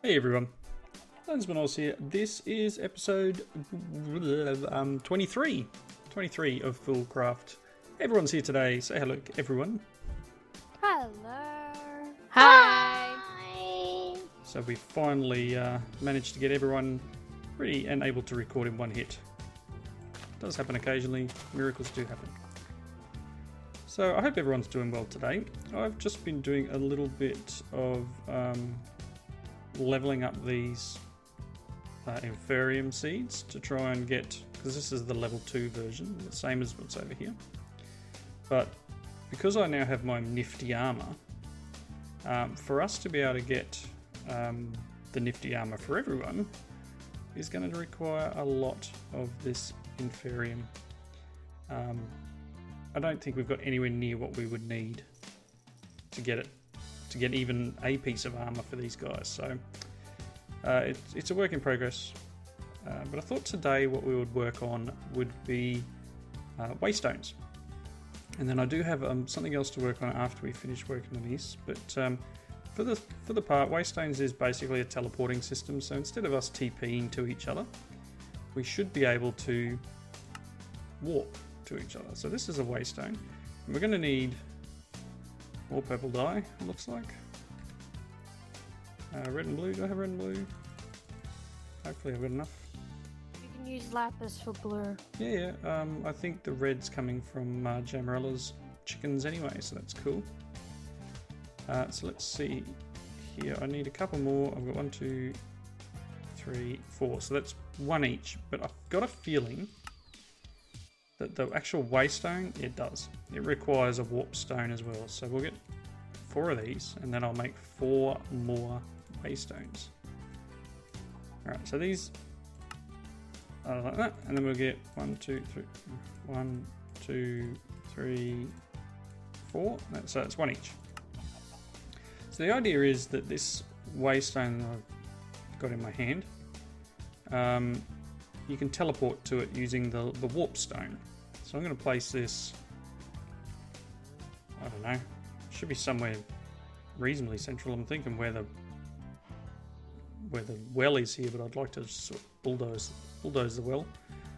Hey everyone, Lensmanoz here. This is episode 23 of Foolcraft. Everyone's here today. Say hello, everyone. Hello. Hi. So we finally managed to get everyone ready and able to record in one hit. Does happen occasionally. Miracles do happen. So I hope everyone's doing well today. I've just been doing a little bit of leveling up these Inferium seeds to try and get, because this is the level 2 version, the same as what's over here. But because I now have my nifty armor, for us to be able to get the nifty armor for everyone is going to require a lot of this Inferium. I don't think we've got anywhere near what we would need to get it, to get even a piece of armor for these guys. So it's a work in progress. But I thought today what we would work on would be Waystones. And then I do have something else to work on after we finish working on these. But for the part, Waystones is basically a teleporting system. So instead of us TPing to each other, we should be able to walk to each other. So this is a Waystone. And we're going to need more purple dye, it looks like. Red and blue. Do I have red and blue? Hopefully I've got enough. You can use lapis for blue. Yeah. I think the red's coming from Jamarella's chickens anyway, so that's cool. So let's see here. I need a couple more. I've got 1, 2, 3, 4. So that's one each. But I've got a feeling that the actual Waystone, it does. It requires a warp stone as well. So we'll get 4 of these, and then I'll make 4 more Waystones. Alright, so these are like that, and then we'll get 1, 2, 3, 1, 2, 3, 4. So it's one each. So the idea is that this Waystone that I've got in my hand, you can teleport to it using the warp stone. So I'm going to place this, I don't know, it should be somewhere reasonably central. I'm thinking where the well is here, but I'd like to sort of bulldoze the well.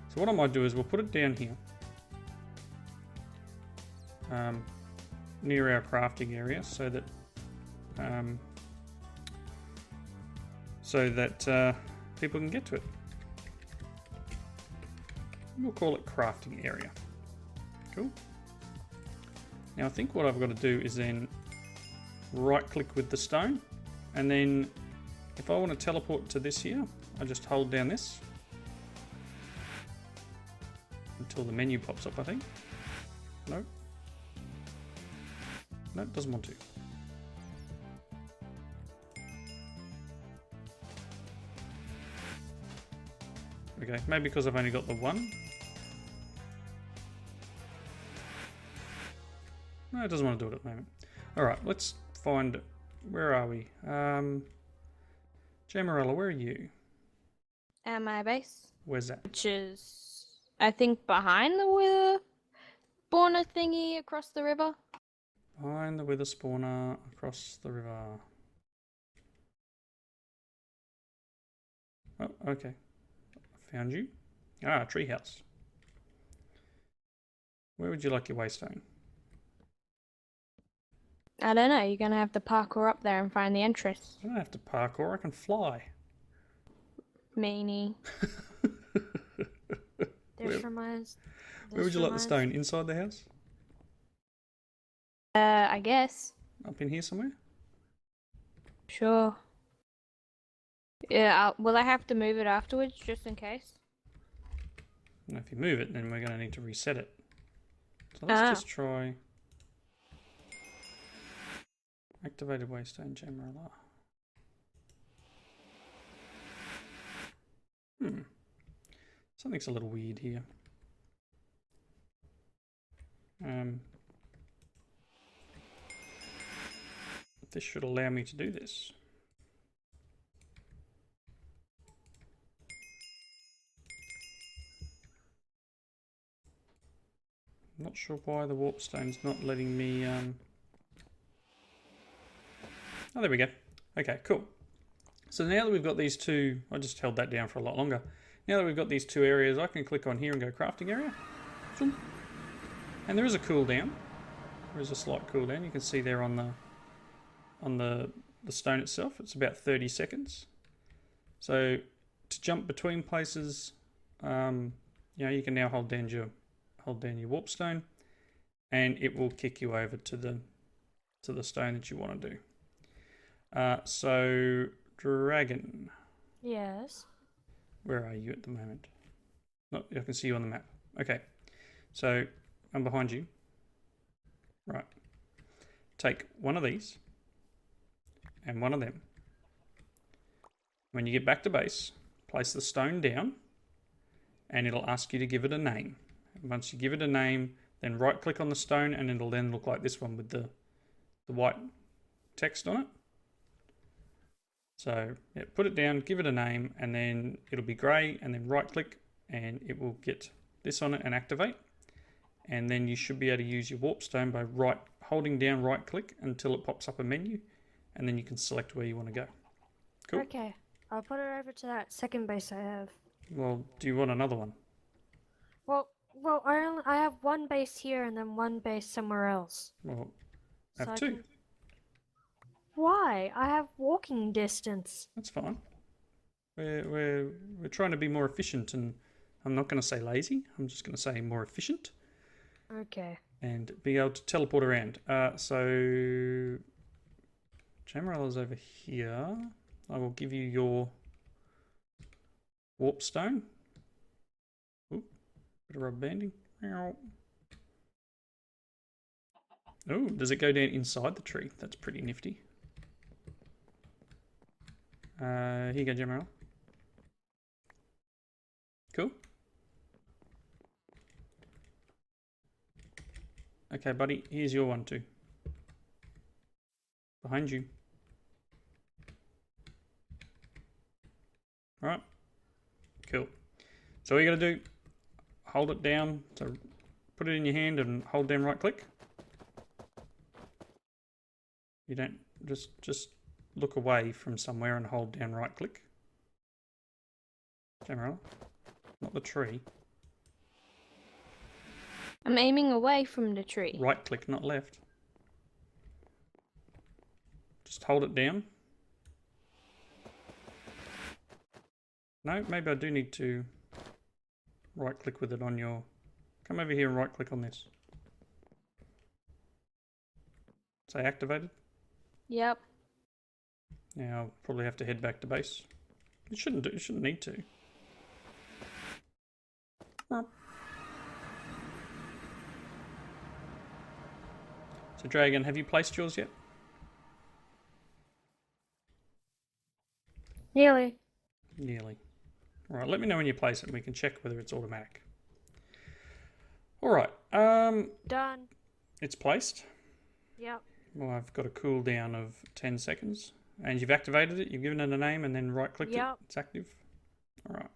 So what I might do is we'll put it down here, near our crafting area, so that people can get to it. We'll call it crafting area. Cool. Now I think what I've got to do is then right click with the stone, and then if I want to teleport to this here, I just hold down this until the menu pops up, I think. No, it doesn't want to. Okay, maybe because I've only got the one. No, it doesn't want to do it at the moment. Alright, let's find... Where are we? Jamarella, where are you? At my base. Where's that? Which is, I think, behind the wither spawner thingy across the river. Behind the wither spawner across the river. Oh, okay. Found you. Ah, treehouse. Where would you like your Waystone? I don't know, you're gonna have to parkour up there and find the entrance. I don't have to parkour, I can fly. Meanie. Where would you like the stone? Inside the house? I guess. Up in here somewhere? Sure. Yeah, will I have to move it afterwards, just in case? And if you move it, then we're going to need to reset it. So let's just try... Activated Waystone Jamarella. Something's a little weird here. This should allow me to do this. I'm not sure why the warp stone's not letting me Oh, there we go. Okay, cool. So now that we've got these two, I just held that down for a lot longer. Now that we've got these two areas, I can click on here and go crafting area. And there is a cooldown. There is a slight cooldown. You can see there on the stone itself. It's about 30 seconds. So to jump between places, you know, you can now hold down your warp stone, and it will kick you over to the stone that you want to do. So Dragon, Yes. where are you at the moment? No, I can see you on the map. Okay, so I'm behind you. Right. Take one of these and one of them. When you get back to base, place the stone down, and it'll ask you to give it a name. And once you give it a name, then right click on the stone, and it'll then look like this one with the white text on it. So yeah, put it down, give it a name, and then it'll be grey, and then right click and it will get this on it and activate. And then you should be able to use your warp stone by holding down right click until it pops up a menu, and then you can select where you want to go. Cool. Okay. I'll put it over to that second base I have. Well, do you want another one? Well, I have one base here and then one base somewhere else. Well, So have I two. can- Why? I have walking distance. That's fine. We're trying to be more efficient, and I'm not going to say lazy. I'm just going to say more efficient Okay. and be able to teleport around. So Jamrel over here. I will give you your warp stone. Ooh, bit of rubber banding. Oh, does it go down inside the tree? That's pretty nifty. Here you go, Jamrel. Cool. Okay, buddy, here's your one too. Behind you. Alright. Cool. So what you gotta do, hold it down, so put it in your hand and hold down right click. You don't just look away from somewhere and hold down right click. Jamrel, not the tree. I'm aiming away from the tree. Right click, not left. Just hold it down. No, maybe I do need to right click with it on your... Come over here and right click on this. Say activated. Yep. Now I'll probably have to head back to base. It shouldn't need to. So Dragon, have you placed yours yet? Nearly. Nearly. Alright, let me know when you place it and we can check whether it's automatic. Alright, Done. it's placed. Yep. Well, I've got a cooldown of 10 seconds. And you've activated it, you've given it a name and then right clicked it. Yep. It's active. Alright,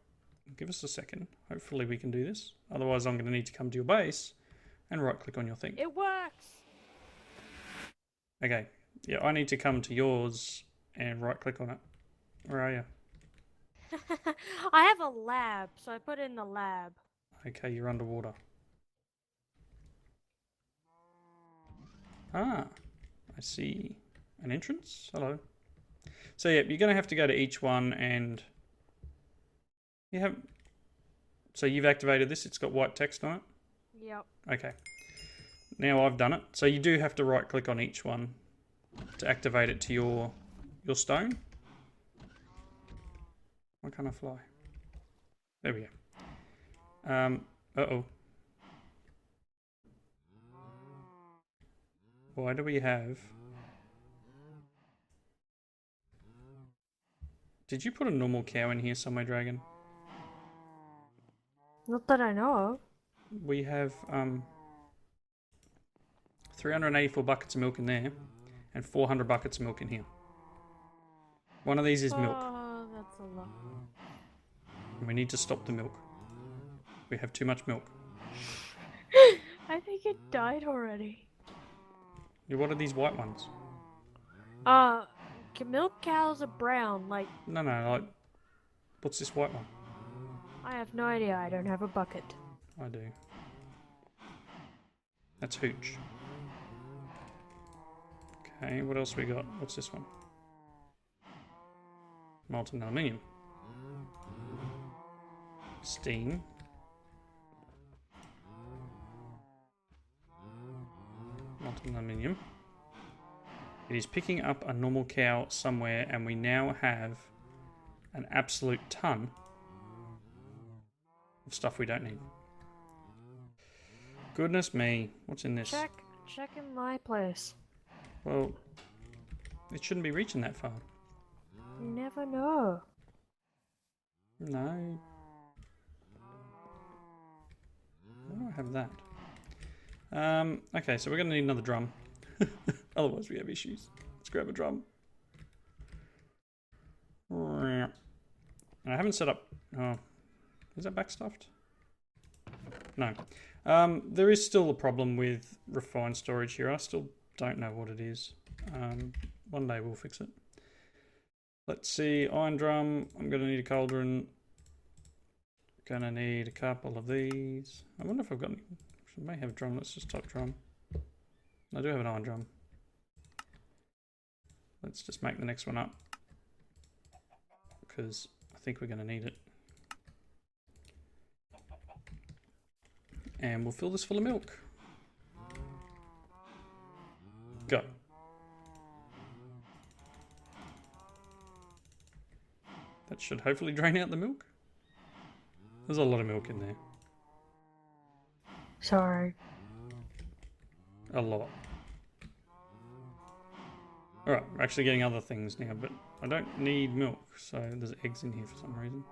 give us a second. Hopefully we can do this. Otherwise I'm going to need to come to your base and right click on your thing. It works. Okay, yeah, I need to come to yours and right click on it. Where are you? I have a lab, so I put it in the lab. Okay, you're underwater. Ah, I see an entrance. Hello. So yeah, you're going to have to go to each one and you have... So you've activated this, it's got white text on it? Yep. Okay. Now I've done it. So you do have to right click on each one to activate it to your stone. Why can't I fly? There we go. Uh-oh. Why do we have... Did you put a normal cow in here somewhere, Dragon? Not that I know of. We have 384 buckets of milk in there and 400 buckets of milk in here. One of these is milk. Oh, that's a lot. We need to stop the milk. We have too much milk. I think it died already. Yeah, what are these white ones? milk cows are brown. Like, No, like, what's this white one? I have no idea. I don't have a bucket. I do. That's hooch. Okay, what else we got? What's this one? Molten aluminium. Steam. Molten aluminium. It is picking up a normal cow somewhere, and we now have an absolute ton of stuff we don't need. Goodness me, what's in this? Check in my place. Well, it shouldn't be reaching that far. You never know. No. Why do I have that? Okay, so we're going to need another drum. Otherwise we have issues. Let's grab a drum. And I haven't set up... Oh, is that backstuffed? No. There is still a problem with refined storage here. I still don't know what it is. One day we'll fix it. Let's see, iron drum. I'm going to need a cauldron. Going to need a couple of these. I wonder if I've got... I may have a drum. Let's just type drum. I do have an iron drum. Let's just make the next one up, because I think we're going to need it. And we'll fill this full of milk. Go. That should hopefully drain out the milk. There's a lot of milk in there. Sorry. A lot. Alright, we're actually getting other things now, but I don't need milk, so there's eggs in here for some reason.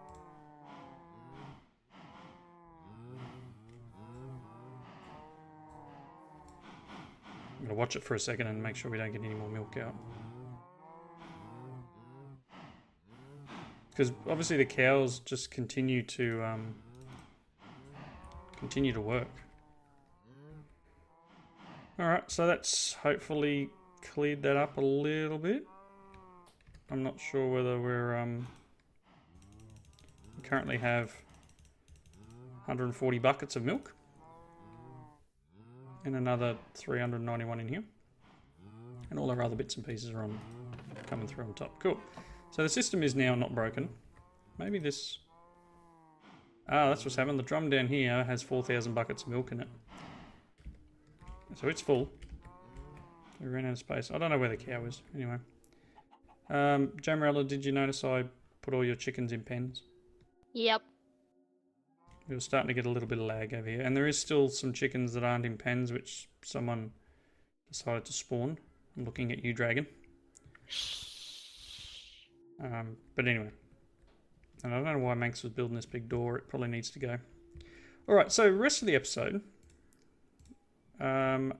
I'm going to watch it for a second and make sure we don't get any more milk out. Because obviously the cows just continue to work. Alright, so that's hopefully cleared that up a little bit. I'm not sure whether we currently have 140 buckets of milk. And another 391 in here. And all our other bits and pieces are coming through on top. Cool. So the system is now not broken. Maybe this... Ah, that's what's happened. The drum down here has 4,000 buckets of milk in it. So it's full. We ran out of space. I don't know where the cow is. Anyway. Jamarella, did you notice I put all your chickens in pens? Yep. We were starting to get a little bit of lag over here. And there is still some chickens that aren't in pens, which someone decided to spawn. I'm looking at you, dragon. But anyway. And I don't know why Manx was building this big door. It probably needs to go. Alright, so rest of the episode. I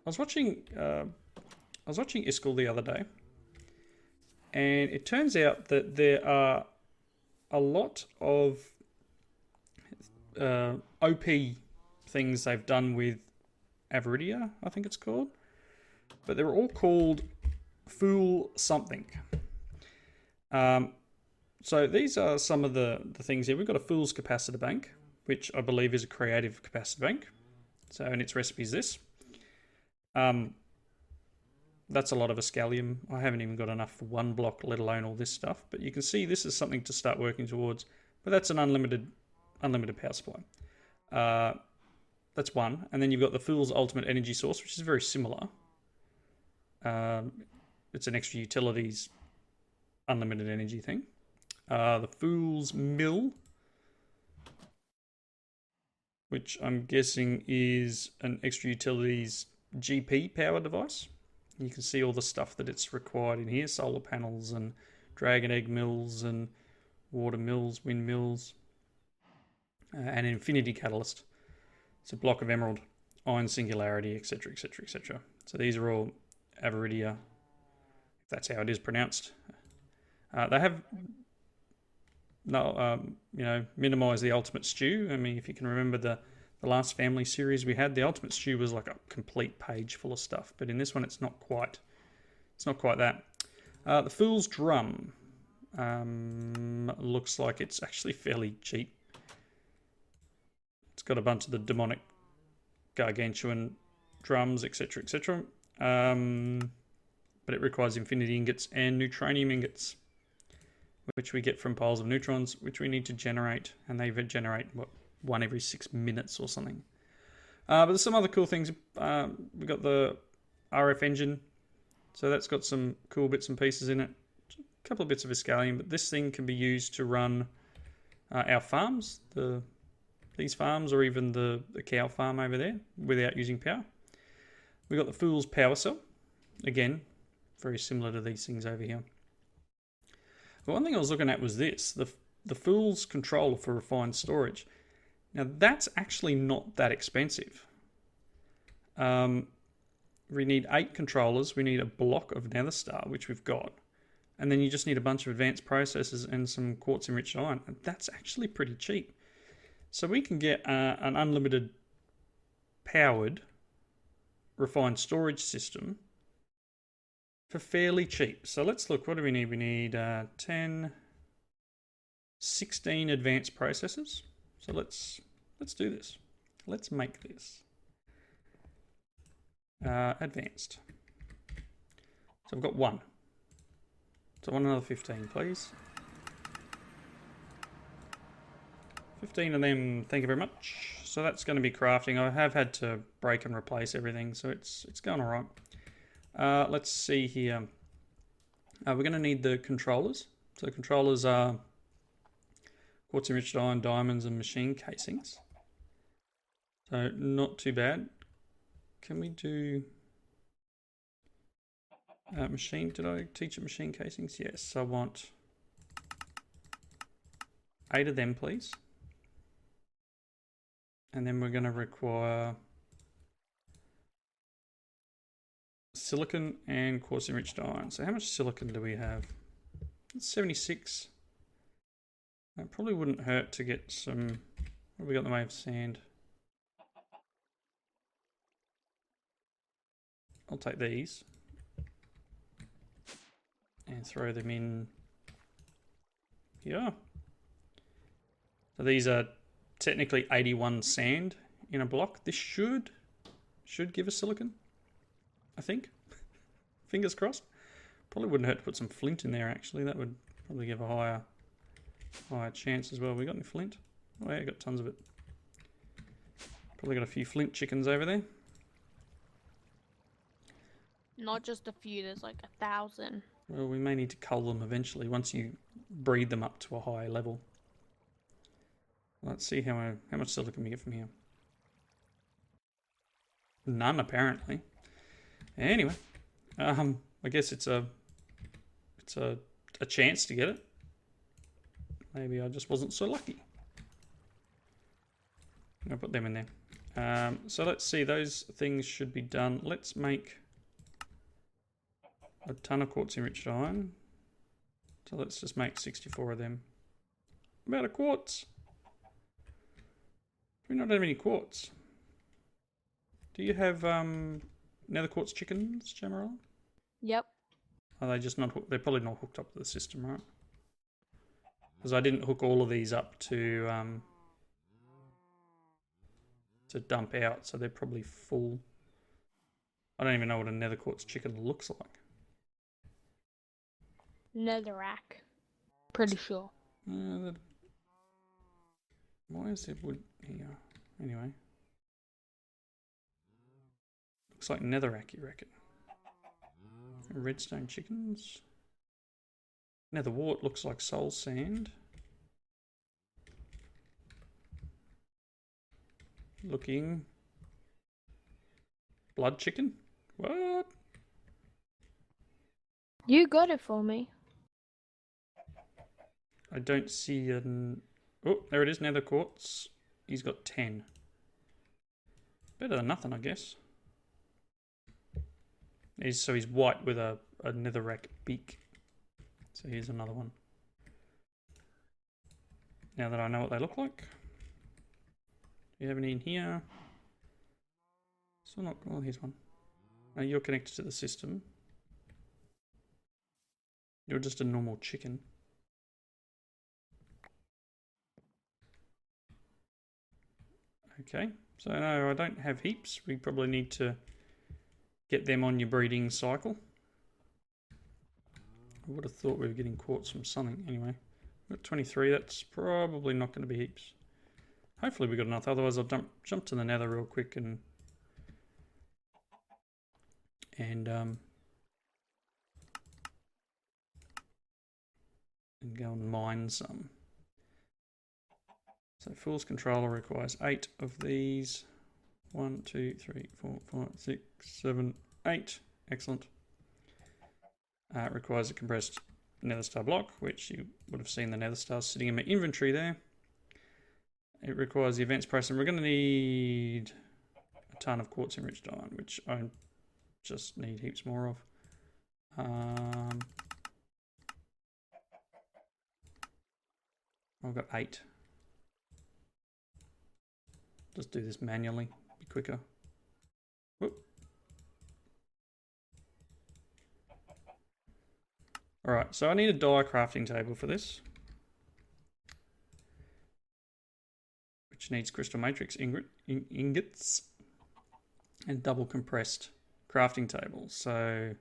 was watching Iskall the other day. And it turns out that there are a lot of OP things they've done with Avaridia, I think it's called. But they're all called Fool something. So these are some of the things here. We've got a Fool's Capacitor Bank, which I believe is a creative capacitor bank. So, and its recipe is this. That's a lot of Escalium. I haven't even got enough for one block, let alone all this stuff. But you can see this is something to start working towards. But that's an unlimited power supply. That's one. And then you've got the Fool's Ultimate Energy Source, which is very similar. It's an extra utilities unlimited energy thing. The Fool's Mill, which I'm guessing is an extra utilities GP power device. You can see all the stuff that it's required in here. Solar panels and dragon egg mills and water mills, wind mills, and infinity catalyst. It's a block of emerald, iron singularity, etc, etc, etc. So these are all Avaridia, if that's how it is pronounced. They have minimized the Ultimate Stew. I mean, if you can remember the last family series we had, the Ultimate Stew was like a complete page full of stuff. But in this one, it's not quite that. The Fool's Drum. Looks like it's actually fairly cheap. It's got a bunch of the demonic gargantuan drums, etc., etc. But it requires infinity ingots and neutronium ingots, which we get from piles of neutrons, which we need to generate, and they generate, what, 1 every 6 minutes or something. But there's some other cool things. We've got the RF engine, so that's got some cool bits and pieces in it. A couple of bits of Viscalium, but this thing can be used to run our farms, these farms, or even the cow farm over there, without using power. We've got the Fool's Power Cell, again, very similar to these things over here. But one thing I was looking at was this, the Fool's controller for refined storage. Now that's actually not that expensive. We need 8 controllers, we need a block of nether star, which we've got, and then you just need a bunch of advanced processors and some quartz enriched iron, and that's actually pretty cheap. So we can get an unlimited powered refined storage system for fairly cheap. So let's look, what do we need? We need 16 advanced processors. So let's do this. Let's make this. Advanced. So I've got 1. So I want another 15, please. 15 of them, thank you very much. So that's going to be crafting. I have had to break and replace everything, so it's going all right. Let's see here. We're going to need the controllers. So the controllers are quartz enriched iron, diamonds, and machine casings. So not too bad. Can we do machine? Did I teach it machine casings? Yes, I want 8 of them, please. And then we're going to require silicon and quartz enriched iron. So how much silicon do we have? It's 76. It probably wouldn't hurt to get some. What have we got in the way of sand? I'll take these and throw them in here. So these are technically 81 sand in a block. This should give us silicon, I think. Fingers crossed. Probably wouldn't hurt to put some flint in there, actually. That would probably give a higher chance as well. We got any flint? Oh yeah, got tons of it. Probably got a few flint chickens over there. Not just a few, there's like 1,000. Well, we may need to cull them eventually once you breed them up to a higher level. Let's see how much silicon we get from here. None, apparently. Anyway, I guess it's a chance to get it. Maybe I just wasn't so lucky. I'll put them in there. So let's see, those things should be done. Let's make a ton of quartz enriched iron. So let's just make 64 of them. About a quartz. Do we not have any quartz? Do you have nether quartz chickens, Jamaral? Yep. Are they just not hooked? They're probably not hooked up to the system, right? Because I didn't hook all of these up to dump out, so they're probably full. I don't even know what a nether quartz chicken looks like. Netherrack. Pretty sure. Why is there wood here? Anyway. Looks like netherrack, you reckon? Redstone chickens. Nether wart looks like soul sand. Looking. Blood chicken? What? You got it for me. I don't see an... Oh, there it is, nether quartz. He's got 10. Better than nothing, I guess. So he's white with a netherrack beak. So here's another one. Now that I know what they look like. Do you have any in here? Still not... Oh, here's one. You're connected to the system. You're just a normal chicken. Okay, so no, I don't have heaps. We probably need to get them on your breeding cycle. I would have thought we were getting quartz from something. Anyway, we've got 23. That's probably not going to be heaps. Hopefully we got enough. Otherwise, I'll jump to the nether real quick and go and mine some. So Fool's controller requires 8 of these. 1, 2, 3, 4, 5, 6, 7, 8. Excellent. It requires a compressed nether star block, which you would have seen the nether stars sitting in my inventory there. It requires the events price, and we're going to need a ton of quartz enriched iron, which I just need heaps more of. I've got 8. Just do this manually, be quicker. Whoop. Alright, so I need a dye crafting table for this, which needs crystal matrix ingots and double compressed crafting table. So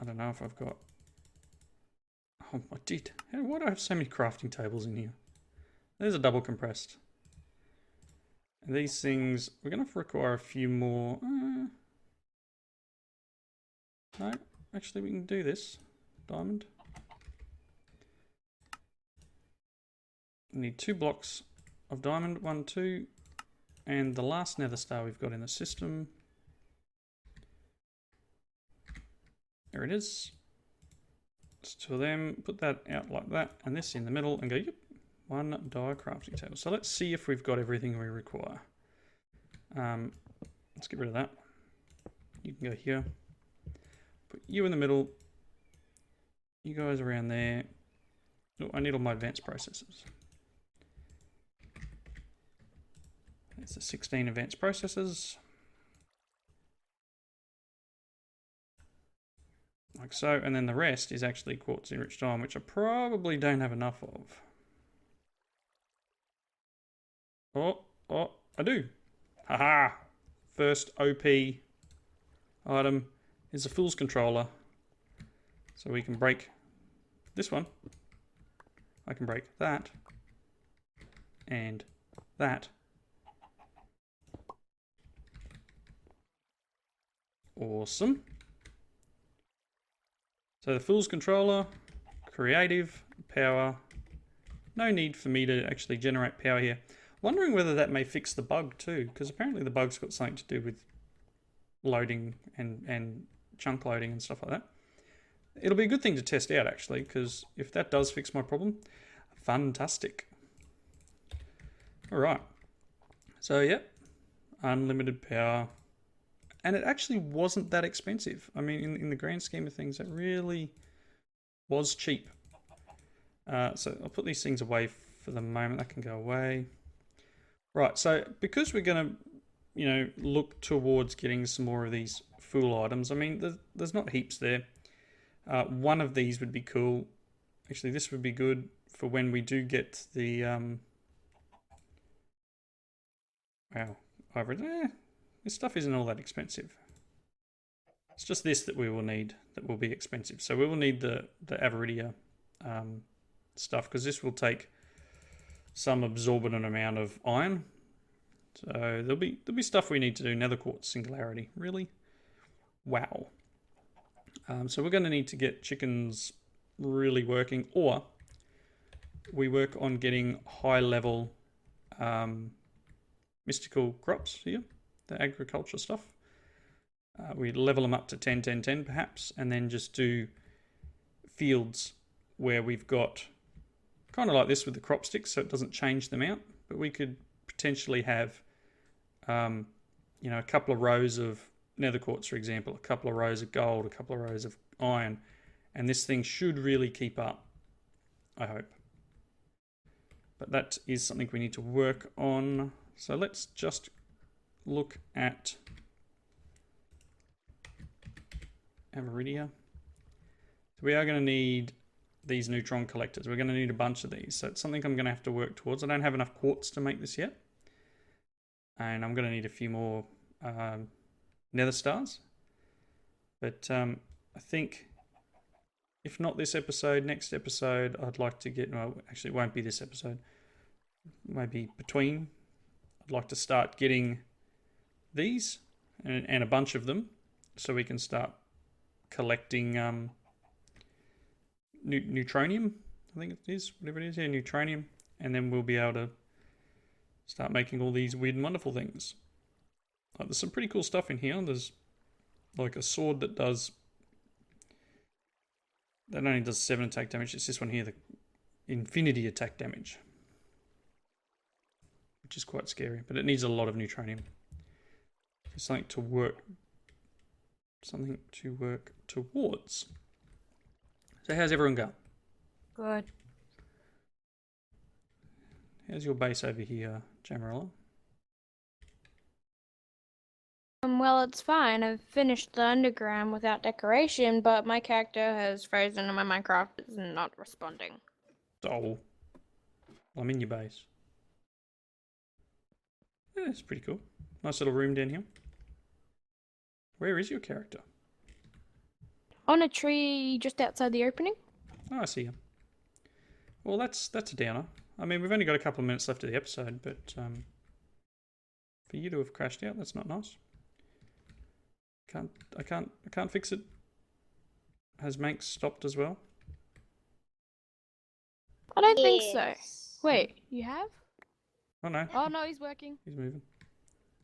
I don't know if I've got... Oh, I did. Why do I have so many crafting tables in here? There's a double compressed. And these things, we're going to require a few more. No, actually we can do this. Diamond. We need 2 blocks of diamond, 1, 2, and the last nether star we've got in the system. There it is. Just 2 of them, put that out like that, and this in the middle, and go, yep, 1 dye crafting table. So let's see if we've got everything we require. Let's get rid of that. You can go here. Put you in the middle. You guys around there. Oh, I need all my advanced processors. That's the 16 advanced processors. Like so, and then the rest is actually quartz enriched iron, which I probably don't have enough of. Oh, I do. Haha! First OP item is a Fool's controller. So we can break this one. I can break that. And that. Awesome. So the Fool's controller, creative, power. No need for me to actually generate power here. Wondering whether that may fix the bug too, because apparently the bug's got something to do with loading and chunk loading and stuff like that. It'll be a good thing to test out actually, because if that does fix my problem, fantastic. All right. So yep, unlimited power. And it actually wasn't that expensive. I mean, in the grand scheme of things, it really was cheap. So I'll put these things away for the moment. That can go away. Right, so because we're going to, look towards getting some more of these Fool items. I mean, there's not heaps there. One of these would be cool. Actually, this would be good for when we do get the... this stuff isn't all that expensive. It's just this that we will need, that will be expensive. So we will need the Avaridia stuff, because this will take some absorbent amount of iron. So there'll be stuff we need to do. Nether quartz singularity, really? Wow. So we're going to need to get chickens really working, or we work on getting high level mystical crops here, the agriculture stuff. We level them up to 10, 10, 10 perhaps, and then just do fields where we've got kind of like this with the crop sticks, so it doesn't change them out, but we could potentially have a couple of rows of nether quartz, for example, a couple of rows of gold, a couple of rows of iron, and this thing should really keep up, I hope. But that is something we need to work on. So let's just look at Amaridia. So we are going to need these neutron collectors. We're going to need a bunch of these. So it's something I'm going to have to work towards. I don't have enough quartz to make this yet. And I'm going to need a few more nether stars. But I think, if not this episode, next episode, I'd like to get... Well, actually, it won't be this episode. Maybe between. I'd like to start getting these and a bunch of them so we can start collecting neutronium, I think it is, whatever it is, yeah, neutronium, and then we'll be able to start making all these weird and wonderful things. Like, there's some pretty cool stuff in here. There's like a sword that only does 7 attack damage. It's this one here, the infinity attack damage, which is quite scary, but it needs a lot of neutronium. So something to work towards. So how's everyone going? Good. How's your base over here, Jamarella? Well, it's fine. I've finished the underground without decoration, but my character has frozen and my Minecraft is not responding. Oh. Well, I'm in your base. Yeah, it's pretty cool. Nice little room down here. Where is your character? On a tree just outside the opening. Oh, I see him. Well, that's a downer. I mean, we've only got a couple of minutes left of the episode, but for you to have crashed out, that's not nice. I can't fix it. Has Manx stopped as well? I don't think so. Wait, you have? Oh no. Oh no, he's working. He's moving.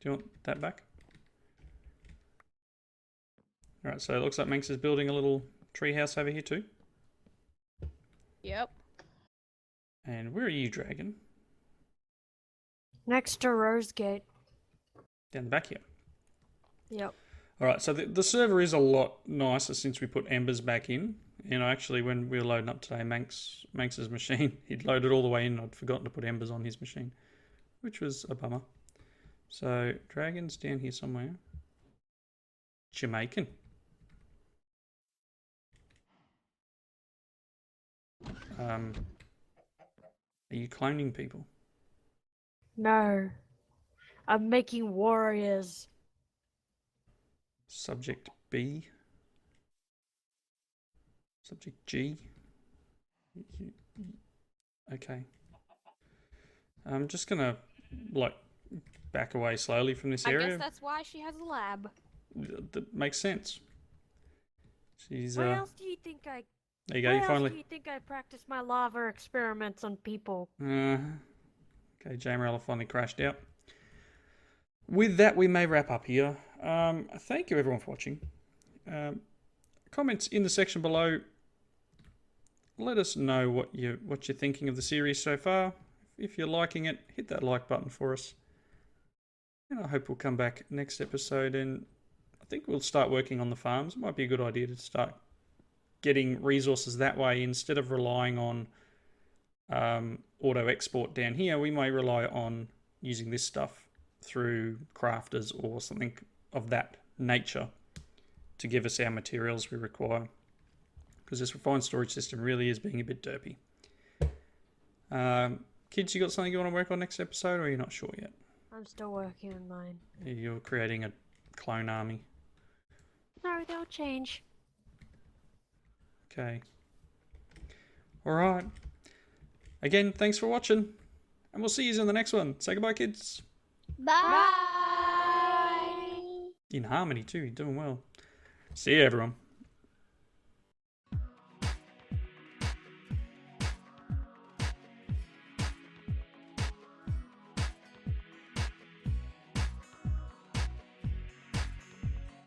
Do you want that back? Alright, so it looks like Manx is building a little tree house over here too. Yep. And where are you, Dragon? Next to Rosegate. Down the back here. Yep. Alright, so the server is a lot nicer since we put embers back in. You know, actually, when we were loading up today, Manx's machine, he'd loaded all the way in. I'd forgotten to put embers on his machine, which was a bummer. So, Dragon's down here somewhere. Jamaican. Are you cloning people? No. I'm making warriors. Subject B. Subject G. Okay. I'm just gonna, like, back away slowly from this area. I guess that's why she has a lab. That makes sense. She's, Why else do you think I... There you go, Why you else finally... do you think I practice my lava experiments on people? Okay, Jamarella finally crashed out. With that, we may wrap up here. Thank you everyone for watching. Comments in the section below. Let us know what you're thinking of the series so far. If you're liking it, hit that like button for us. And I hope we'll come back next episode and I think we'll start working on the farms. It might be a good idea to start getting resources that way instead of relying on auto export down here. We may rely on using this stuff through crafters or something of that nature to give us our materials we require, because this refined storage system really is being a bit derpy. Kids, you got something you want to work on next episode, or are you not sure yet? I'm still working on mine. You're creating a clone army. No, they'll change. Okay. Alright. Again, thanks for watching. And we'll see you in the next one. Say goodbye, kids. Bye. In harmony too, you're doing well. See you, everyone.